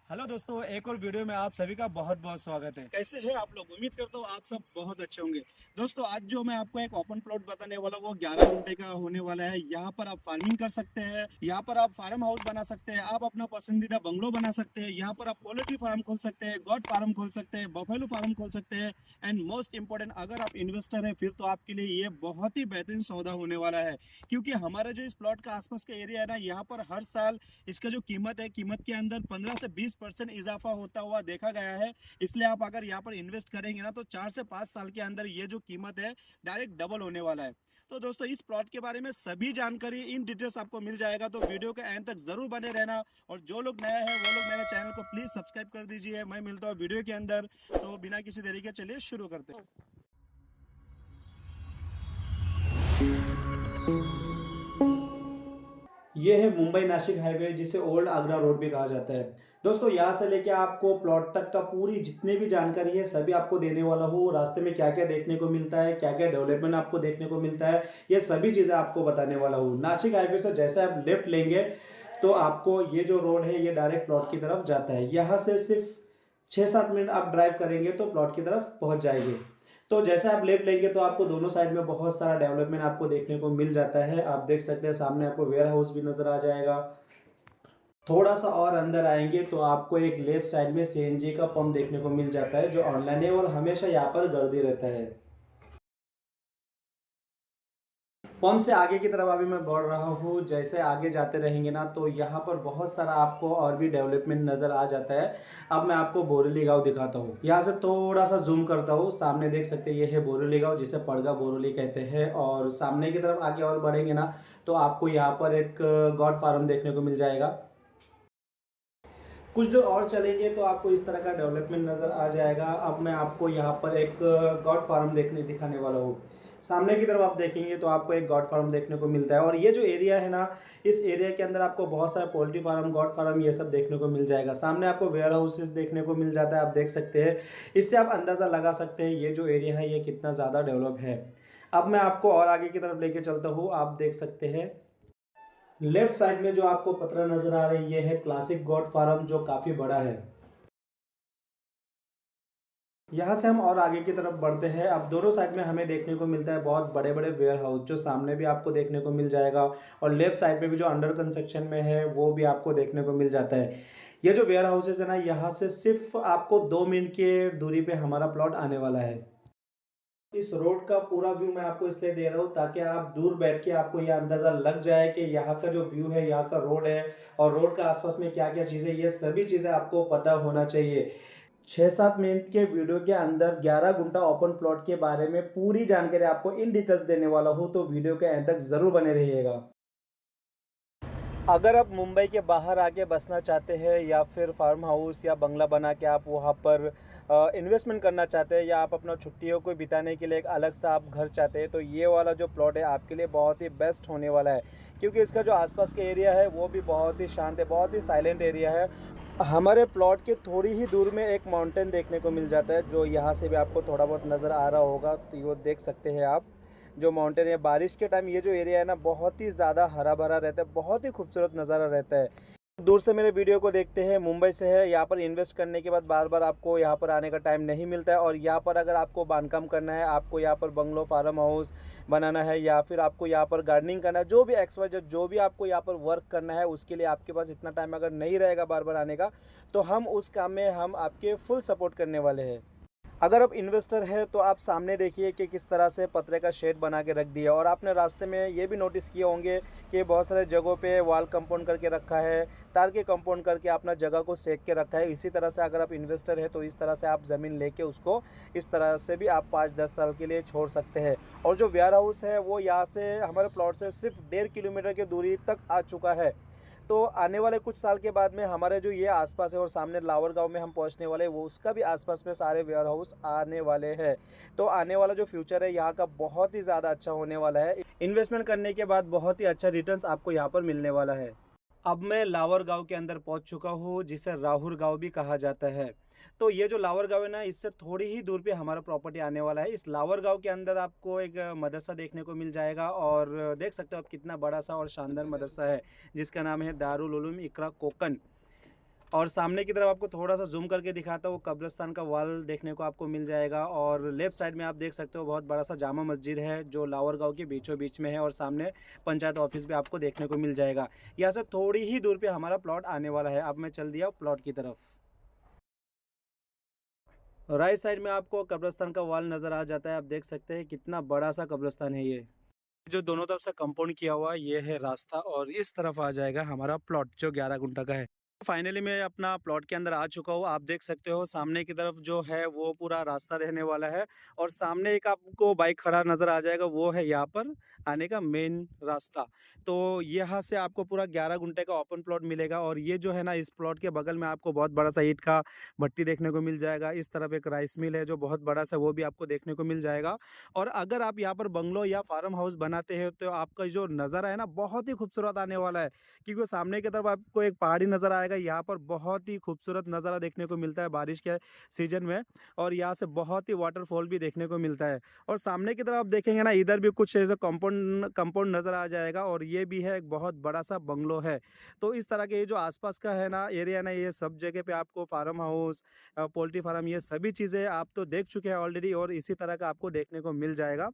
Hello दोस्तों, एक और वीडियो में आप सभी का बहुत बहुत स्वागत है। कैसे हैं आप लोग? उम्मीद करता हूँ आप सब बहुत अच्छे होंगे। दोस्तों, आज जो मैं आपको एक ओपन प्लॉट बताने वाला हूँ वो 11 गुंठे का होने वाला है। यहाँ पर आप फार्मिंग कर सकते हैं, यहाँ पर आप फार्म हाउस बना सकते हैं, आप अपना पसंदीदा बंगलो बना सकते हैं, यहाँ पर आप पोल्ट्री फार्म खोल सकते हैं, गॉड फार्म खोल सकते हैं, बफेलो फार्म खोल सकते हैं। एंड मोस्ट इंपॉर्टेंट, अगर आप इन्वेस्टर हैं फिर तो आपके लिए ये बहुत ही बेहतरीन सौदा होने वाला है। क्योंकि हमारा जो इस प्लॉट का आसपास का एरिया है ना, यहाँ पर हर साल इसका जो कीमत है, कीमत के अंदर 15 से 20% इजाफा होता हुआ देखा गया है। इसलिए आप अगर यहाँ पर इन्वेस्ट करेंगे ना तो 4 से 5 साल के अंदर ये जो कीमत है डायरेक्ट डबल होने वाला है। तो दोस्तों, इस प्लॉट के बारे में सभी जानकारी इन डिटेल्स आपको मिल जाएगा, तो वीडियो के एंड तक जरूर बने रहना। और जो लोग नए हैं वो लोग मेरे चैनल को प्लीज सब्सक्राइब कर दीजिए। मैं मिलता हूँ वीडियो के अंदर। तो बिना किसी देरी के चलिए शुरू करते हैं। ये है मुंबई नासिक हाईवे, जिसे ओल्ड आगरा रोड भी कहा जाता है। दोस्तों, यहाँ से लेके आपको प्लॉट तक का पूरी जितनी भी जानकारी है सभी आपको देने वाला हूँ। रास्ते में क्या क्या देखने को मिलता है, क्या क्या डेवलपमेंट आपको देखने को मिलता है, ये सभी चीज़ें आपको बताने वाला हूँ। नासिक हाईवे से जैसे आप लेफ्ट लेंगे तो आपको ये जो रोड है ये डायरेक्ट प्लॉट की तरफ जाता है। यहाँ से सिर्फ 6-7 मिनट आप ड्राइव करेंगे तो प्लॉट की तरफ पहुँच जाएंगे। तो जैसे आप लेफ्ट लेंगे तो आपको दोनों साइड में बहुत सारा डेवलपमेंट आपको देखने को मिल जाता है। आप देख सकते हैं सामने आपको वेयर हाउस भी नजर आ जाएगा। थोड़ा सा और अंदर आएंगे तो आपको एक लेफ्ट साइड में सीएनजी का पंप देखने को मिल जाता है, जो ऑनलाइन है और हमेशा यहाँ पर गर्दी रहता है। पंप से आगे की तरफ अभी मैं बढ़ रहा हूँ। जैसे आगे जाते रहेंगे ना तो यहाँ पर बहुत सारा आपको और भी डेवलपमेंट नज़र आ जाता है। अब मैं आपको बोरीली गांव दिखाता हूँ। यहाँ से थोड़ा सा जूम करता हूँ। सामने देख सकते हैं ये है बोरीली गांव, जिसे पड़गा बोरीली कहते हैं। और सामने की तरफ आगे और बढ़ेंगे ना तो आपको यहाँ पर एक गॉड फार्म देखने को मिल जाएगा। कुछ दूर और चलेंगे तो आपको इस तरह का डेवलपमेंट नज़र आ जाएगा। अब मैं आपको यहाँ पर एक गॉड फार्म दिखाने वाला हूँ। सामने की तरफ आप देखेंगे तो आपको एक गॉड फार्म देखने को मिलता है। और ये जो एरिया है ना, इस एरिया के अंदर आपको बहुत सारे पोल्ट्री फार्म, गॉड फार्म, ये सब देखने को मिल जाएगा। सामने आपको वेयर हाउसेस देखने को मिल जाता है, आप देख सकते हैं। इससे आप अंदाज़ा लगा सकते हैं ये जो एरिया है ये कितना ज़्यादा डेवलप है। अब मैं आपको और आगे की तरफ लेके चलता हूँ। आप देख सकते हैं लेफ्ट साइड में जो आपको पत्र नजर आ रही है, ये है क्लासिक गॉड फार्म, जो काफी बड़ा है। यहाँ से हम और आगे की तरफ बढ़ते हैं। अब दोनों साइड में हमें देखने को मिलता है बहुत बड़े बड़े वेयर हाउस, जो सामने भी आपको देखने को मिल जाएगा और लेफ्ट साइड में भी जो अंडर कंस्ट्रक्शन में है वो भी आपको देखने को मिल जाता है। ये जो वेयर हाउसेज है ना, यहाँ से सिर्फ आपको 2 मिनट के दूरी पे हमारा प्लॉट आने वाला है। इस रोड का पूरा व्यू मैं आपको इसलिए दे रहा हूँ ताकि आप दूर बैठ के आपको यह अंदाज़ा लग जाए कि यहाँ का जो व्यू है, यहाँ का रोड है और रोड का आसपास में क्या क्या चीज़ें, ये सभी चीज़ें आपको पता होना चाहिए। 6-7 मिनट के वीडियो के अंदर 11 गुंठा ओपन प्लॉट के बारे में पूरी जानकारी आपको इन डिटेल्स देने वाला हूँ, तो वीडियो के एंड तक ज़रूर बने रहिएगा। अगर आप मुंबई के बाहर आके बसना चाहते हैं या फिर फार्म हाउस या बंगला बना के आप वहाँ पर इन्वेस्टमेंट करना चाहते हैं, या आप अपना छुट्टियों को बिताने के लिए एक अलग सा आप घर चाहते हैं, तो ये वाला जो प्लॉट है आपके लिए बहुत ही बेस्ट होने वाला है। क्योंकि इसका जो आसपास का एरिया है वो भी बहुत ही शांत है, बहुत ही साइलेंट एरिया है। हमारे प्लॉट के थोड़ी ही दूर में एक माउंटेन देखने को मिल जाता है, जो यहाँ से भी आपको थोड़ा बहुत नज़र आ रहा होगा, तो वो देख सकते हैं आप। जो माउंटेन है, बारिश के टाइम ये जो एरिया है ना बहुत ही ज़्यादा हरा भरा रहता है, बहुत ही खूबसूरत नज़ारा रहता है। दूर से मेरे वीडियो को देखते हैं, मुंबई से है, यहाँ पर इन्वेस्ट करने के बाद बार बार आपको यहाँ पर आने का टाइम नहीं मिलता है। और यहाँ पर अगर आपको बांधकाम करना है, आपको यहाँ पर बंगलो फार्म हाउस बनाना है, या फिर आपको यहाँ पर गार्डनिंग करना है, जो भी XYZ जो भी आपको यहाँ पर वर्क करना है, उसके लिए आपके पास इतना टाइम अगर नहीं रहेगा बार बार आने का, तो हम उस काम में हम आपके फुल सपोर्ट करने वाले हैं। अगर आप इन्वेस्टर है तो आप सामने देखिए कि किस तरह से पतरे का शेड बना के रख दिया। और आपने रास्ते में ये भी नोटिस किए होंगे कि बहुत सारे जगहों पे वॉल कंपाउंड करके रखा है, तार के कंपाउंड करके अपना जगह को सेक के रखा है। इसी तरह से अगर आप इन्वेस्टर है तो इस तरह से आप ज़मीन लेके उसको इस तरह से भी आप 5-10 साल के लिए छोड़ सकते हैं। और जो वेयर हाउस है वो यहाँ से हमारे प्लॉट से सिर्फ 1.5 किलोमीटर की दूरी तक आ चुका है। तो आने वाले कुछ साल के बाद में हमारे जो ये आसपास है और सामने लावर गांव में हम पहुंचने वाले हैं, वो उसका भी आसपास में सारे वेयर हाउस आने वाले हैं। तो आने वाला जो फ्यूचर है यहाँ का बहुत ही ज़्यादा अच्छा होने वाला है। इन्वेस्टमेंट करने के बाद बहुत ही अच्छा रिटर्न्स आपको यहाँ पर मिलने वाला है। अब मैं लावर गांव के अंदर पहुंच चुका हूँ, जिसे राहुल गांव भी कहा जाता है। तो ये जो लावर गांव है ना, इससे थोड़ी ही दूर पे हमारा प्रॉपर्टी आने वाला है। इस लावर गांव के अंदर आपको एक मदरसा देखने को मिल जाएगा, और देख सकते हो आप कितना बड़ा सा और शानदार मदरसा है, जिसका नाम है दारुल उलूम इकरा कोकन। और सामने की तरफ आपको थोड़ा सा जूम करके दिखाता हूँ, कब्रिस्तान का वॉल देखने को आपको मिल जाएगा। और लेफ्ट साइड में आप देख सकते हो बहुत बड़ा सा जामा मस्जिद है जो लावर गांव के बीचों बीच में है, और सामने पंचायत ऑफिस भी आपको देखने को मिल जाएगा। यहाँ से थोड़ी ही दूर पे हमारा प्लॉट आने वाला है। अब मैं चल दिया प्लॉट की तरफ। राइट साइड में आपको कब्रिस्तान का वॉल नज़र आ जाता है। आप देख सकते हैं कितना बड़ा सा कब्रिस्तान है ये। जो दोनों तरफ से कंपाउंड किया हुआ ये है रास्ता, और इस तरफ आ जाएगा हमारा प्लॉट जो 11 गुंठा का है। फाइनली मैं अपना प्लॉट के अंदर आ चुका हूँ। आप देख सकते हो सामने की तरफ जो है वो पूरा रास्ता रहने वाला है, और सामने एक आपको बाइक खड़ा नजर आ जाएगा, वो है यहाँ पर आने का मेन रास्ता। तो यहाँ से आपको पूरा 11 गुंठे का ओपन प्लॉट मिलेगा। और ये जो है ना, इस प्लॉट के बगल में आपको बहुत बड़ा सा ईंट का भट्टी देखने को मिल जाएगा। इस तरफ एक राइस मिल है जो बहुत बड़ा सा, वो भी आपको देखने को मिल जाएगा। और अगर आप यहाँ पर बंगलो या फार्म हाउस बनाते हैं तो आपका जो नज़ारा है ना, बहुत ही खूबसूरत आने वाला है। क्योंकि सामने की तरफ आपको एक पहाड़ी नज़र आएगा, यहाँ पर बहुत ही खूबसूरत नज़ारा देखने को मिलता है बारिश के सीजन में। और यहाँ से बहुत ही वाटरफॉल भी देखने को मिलता है। और सामने की तरफ आप देखेंगे ना, इधर भी कुछ ऐसा कंपाउंड नज़र आ जाएगा, और ये भी है एक बहुत बड़ा सा बंगलो है। तो इस तरह के ये जो आसपास का है ना एरिया ना, ये सब जगह पे आपको फार्म हाउस, पोल्ट्री फार्म, ये सभी चीज़ें आप तो देख चुके हैं ऑलरेडी, और इसी तरह का आपको देखने को मिल जाएगा।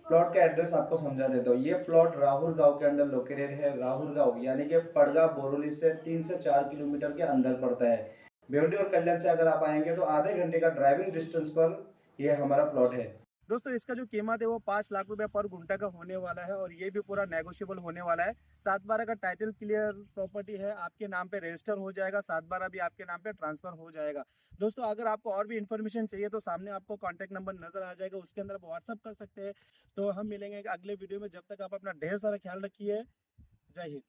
प्लॉट का एड्रेस आपको समझा देता हूँ। ये प्लॉट राहुल गांव के अंदर लोकेटेड है। राहुल गांव यानी कि पड़गा बोरोली से 3 से 4 किलोमीटर के अंदर पड़ता है। बेवली और कल्याण से अगर आप आएंगे तो आधे घंटे का ड्राइविंग डिस्टेंस पर ये हमारा प्लॉट है। दोस्तों इसका जो कीमत है वो 5 लाख रुपए पर गुंठा का होने वाला है, और ये भी पूरा नेगोशिएबल होने वाला है। 7/12 का टाइटल क्लियर प्रॉपर्टी है, आपके नाम पे रजिस्टर हो जाएगा, 7/12 भी आपके नाम पे ट्रांसफर हो जाएगा। दोस्तों अगर आपको और भी इन्फॉर्मेशन चाहिए तो सामने आपको कॉन्टैक्ट नंबर नजर आ जाएगा, उसके अंदर आप व्हाट्सअप कर सकते हैं। तो हम मिलेंगे एक अगले वीडियो में, जब तक आप अपना ढेर सारा ख्याल रखिए। जय हिंद।